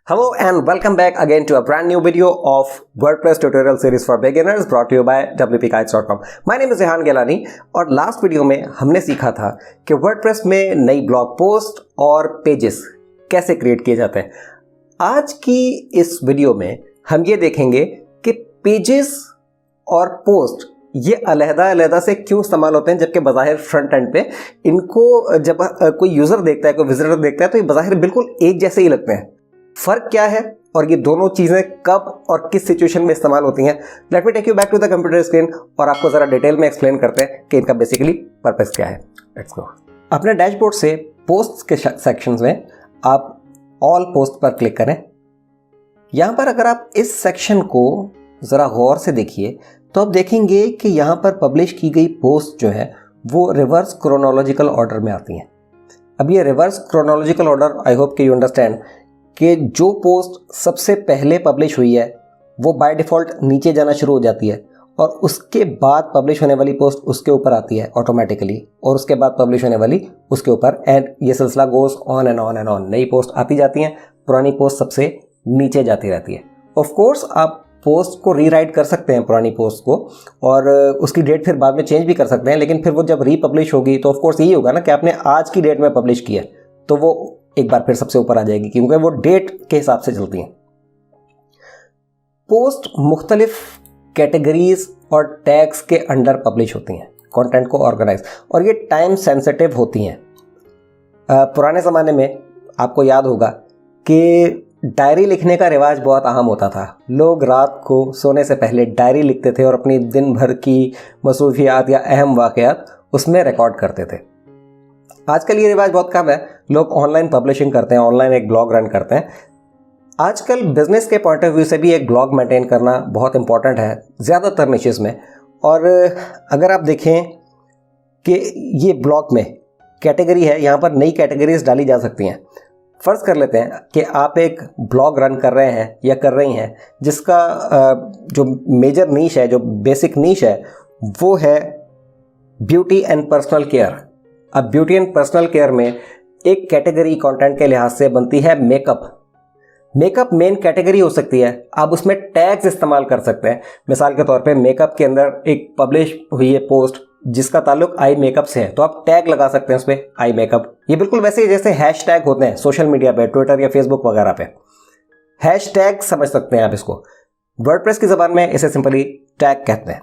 Hello and welcome back again to a brand new video of WordPress tutorial series for beginners brought to you by wpkites.com. My name is Rehan Gilani और last video में हमने सीखा था कि WordPress में नई blog post और pages कैसे क्रिएट किए जाते हैं। आज की इस वीडियो में हम ये देखेंगे कि पेजेस और पोस्ट ये अलग-अलग से क्यों इस्तेमाल होते हैं, जबकि बज़ाहिर फ्रंट एंड पे इनको जब कोई यूज़र देखता है, कोई विजिटर देखता है तो ये बज़ाहिर बिल्कुल एक जैसे ही लगते हैं। फ़र्क क्या है और ये दोनों चीज़ें कब और किस सिचुएशन में इस्तेमाल होती हैं, let me take you back to the computer screen और आपको ज़रा डिटेल में एक्सप्लेन करते हैं कि इनका बेसिकली पर्पस क्या है। Let's go. अपने डैशबोर्ड से पोस्ट के सेक्शंस में आप ऑल पोस्ट पर क्लिक करें। यहाँ पर अगर आप इस सेक्शन को ज़रा गौर से देखिए तो आप देखेंगे कि यहाँ पर पब्लिश की गई पोस्ट जो है वो रिवर्स क्रोनोलॉजिकल ऑर्डर में आती हैं। अब ये reverse chronological order, I hope कि यू अंडरस्टैंड कि जो पोस्ट सबसे पहले पब्लिश हुई है वो बाय डिफ़ॉल्ट नीचे जाना शुरू हो जाती है और उसके बाद पब्लिश होने वाली पोस्ट उसके ऊपर आती है ऑटोमेटिकली, और उसके बाद पब्लिश होने वाली उसके ऊपर, एंड ये सिलसिला goes on and on and on. नई पोस्ट आती जाती हैं, पुरानी पोस्ट सबसे नीचे जाती रहती है। ऑफ कोर्स आप पोस्ट को रीराइट कर सकते हैं पुरानी पोस्ट को, और उसकी डेट फिर बाद में चेंज भी कर सकते हैं, लेकिन फिर वो जब रीपब्लिश होगी तो ऑफ कोर्स यही होगा ना कि आपने आज की डेट में पब्लिश की है तो वो एक बार फिर सबसे ऊपर आ जाएगी, क्योंकि वो डेट के हिसाब से चलती हैं। पोस्ट मुख्तलिफ कैटेगरीज और टैग्स के अंडर पब्लिश होती हैं, कंटेंट को ऑर्गेनाइज, और ये टाइम सेंसिटिव होती हैं। पुराने ज़माने में आपको याद होगा कि डायरी लिखने का रिवाज बहुत अहम होता था। लोग रात को सोने से पहले डायरी लिखते थे और अपनी दिन भर की मसरूफियात या अहम वाक़यात उसमें रिकॉर्ड करते थे। आजकल ये रिवाज बहुत कम है, लोग ऑनलाइन पब्लिशिंग करते हैं, ऑनलाइन एक ब्लॉग रन करते हैं। आजकल बिजनेस के पॉइंट ऑफ व्यू से भी एक ब्लॉग मेंटेन करना बहुत इंपॉर्टेंट है ज़्यादातर निशेस में। और अगर आप देखें कि ये ब्लॉग में कैटेगरी है, यहाँ पर नई कैटेगरीज डाली जा सकती हैं। फ़र्ज़ कर लेते हैं कि आप एक ब्लॉग रन कर रहे हैं या कर रही हैं जिसका जो मेजर नीश है, जो बेसिक नीश है, वो है ब्यूटी एंड पर्सनल केयर। अब ब्यूटी एंड पर्सनल केयर में एक कैटेगरी कंटेंट के लिहाज से बनती है मेकअप। मेकअप मेन कैटेगरी हो सकती है, आप उसमें टैग्स इस्तेमाल कर सकते हैं। मिसाल के तौर पे मेकअप के अंदर एक पब्लिश हुई है पोस्ट जिसका ताल्लुक आई मेकअप से है, तो आप टैग लगा सकते हैं उस पर आई मेकअप। ये बिल्कुल वैसे ही जैसे हैश टैग होते हैं सोशल मीडिया पे, ट्विटर या फेसबुक वगैरह पे, हैश टैग समझ सकते हैं आप इसको। वर्डप्रेस की ज़बान में इसे सिंपली टैग कहते हैं।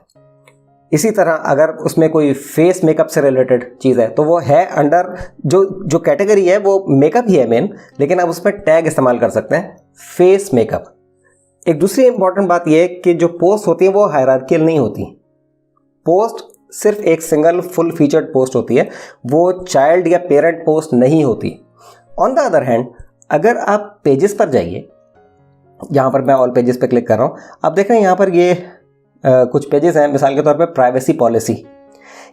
इसी तरह अगर उसमें कोई फेस मेकअप से रिलेटेड चीज़ है तो वो है अंडर जो कैटेगरी है वो मेकअप ही है मेन, लेकिन आप उसमें टैग इस्तेमाल कर सकते हैं फेस मेकअप। एक दूसरी इंपॉर्टेंट बात यह है कि जो पोस्ट होती है वो हायरार्कियल नहीं होती। पोस्ट सिर्फ एक सिंगल फुल फीचर्ड पोस्ट होती है, वो चाइल्ड या पेरेंट पोस्ट नहीं होती। ऑन द अदर हैंड अगर आप पेजेस पर जाइए, यहाँ पर मैं ऑल पेजेस पे क्लिक कर रहा हूँ, आप देख रहे हैं यहाँ पर ये कुछ पेजेस हैं। मिसाल के तौर पे प्राइवेसी पॉलिसी,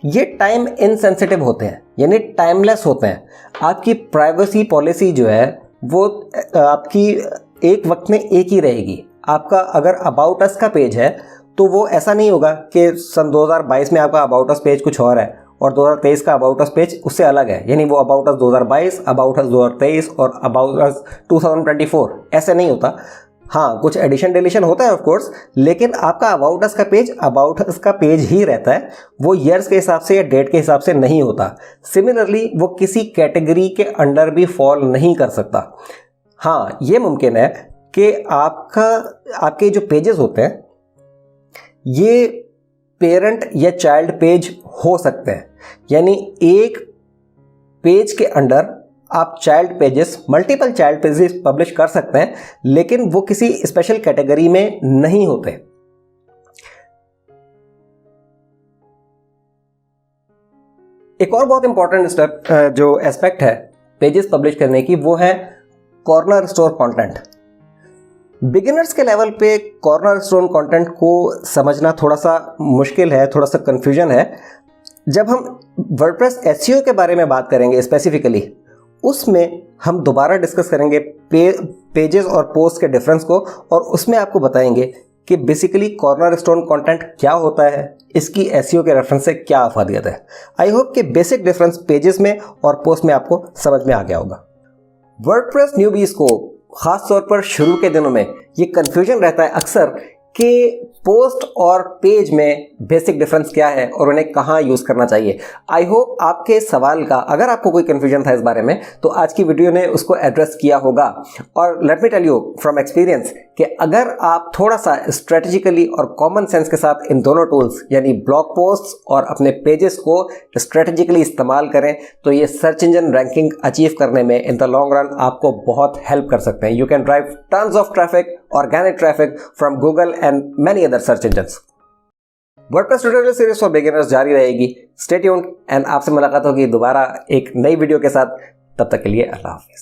ये टाइम इनसेंसिटिव होते हैं, यानी टाइमलेस होते हैं। आपकी प्राइवेसी पॉलिसी जो है वो आपकी एक वक्त में एक ही रहेगी। आपका अगर अबाउट अस का पेज है तो वो ऐसा नहीं होगा कि सन 2022 में आपका अबाउट अस पेज कुछ और है और 2023 का अबाउट अस पेज उससे अलग है, यानी वो अबाउट अस 2022, अबाउट अस 2023 और अबाउट अस 2024 ऐसे नहीं होता। हाँ, कुछ एडिशन डिलीशन होता है ऑफ कोर्स, लेकिन आपका अबाउट अस का पेज अबाउट अस का पेज ही रहता है, वो ईयर्स के हिसाब से या डेट के हिसाब से नहीं होता। सिमिलरली वो किसी कैटेगरी के अंडर भी फॉल नहीं कर सकता। हाँ, ये मुमकिन है कि आपके जो पेजेस होते हैं ये पेरेंट या चाइल्ड पेज हो सकते हैं, यानी एक पेज के अंडर आप child pages, multiple child pages publish कर सकते हैं, लेकिन वो किसी स्पेशल कैटेगरी में नहीं होते। एक और बहुत इंपॉर्टेंट स्टेप जो एस्पेक्ट है पेजेस पब्लिश करने की, वो है कॉर्नर स्टोर कंटेंट। बिगिनर्स के लेवल पे कॉर्नर स्टोर कंटेंट को समझना थोड़ा सा मुश्किल है, थोड़ा सा कंफ्यूजन है। जब हम वर्डप्रेस एसईओ के बारे में बात करेंगे स्पेसिफिकली, उसमें हम दोबारा डिस्कस करेंगे पेजेस और पोस्ट के डिफरेंस को, और उसमें आपको बताएंगे कि बेसिकली कॉर्नर स्टोन कंटेंट क्या होता है, इसकी एसईओ के रेफरेंस से क्या अफादियत है। आई होप कि बेसिक डिफरेंस पेजेस में और पोस्ट में आपको समझ में आ गया होगा। वर्डप्रेस न्यूबीज को ख़ास तौर पर शुरू के दिनों में ये कन्फ्यूजन रहता है अक्सर कि पोस्ट और पेज में बेसिक डिफरेंस क्या है और उन्हें कहाँ यूज़ करना चाहिए। आई होप आपके सवाल का, अगर आपको कोई कन्फ्यूजन था इस बारे में, तो आज की वीडियो ने उसको एड्रेस किया होगा। और let me tell you from experience कि अगर आप थोड़ा सा स्ट्रेटेजिकली और कॉमन सेंस के साथ इन दोनों टूल्स यानी ब्लॉग पोस्ट और अपने पेजेस को स्ट्रेटेजिकली इस्तेमाल करें तो ये सर्च इंजन रैंकिंग अचीव करने में इन द लॉन्ग रन आपको बहुत हेल्प कर सकते हैं। You can drive tons of traffic, organic traffic from Google and many other search engines. WordPress tutorial series for beginners जारी रहेगी। स्टे ट्यून्ड एंड आपसे मुलाकात होगी दोबारा एक नई वीडियो के साथ। तब तक के लिए अल्लाह हाफिज़।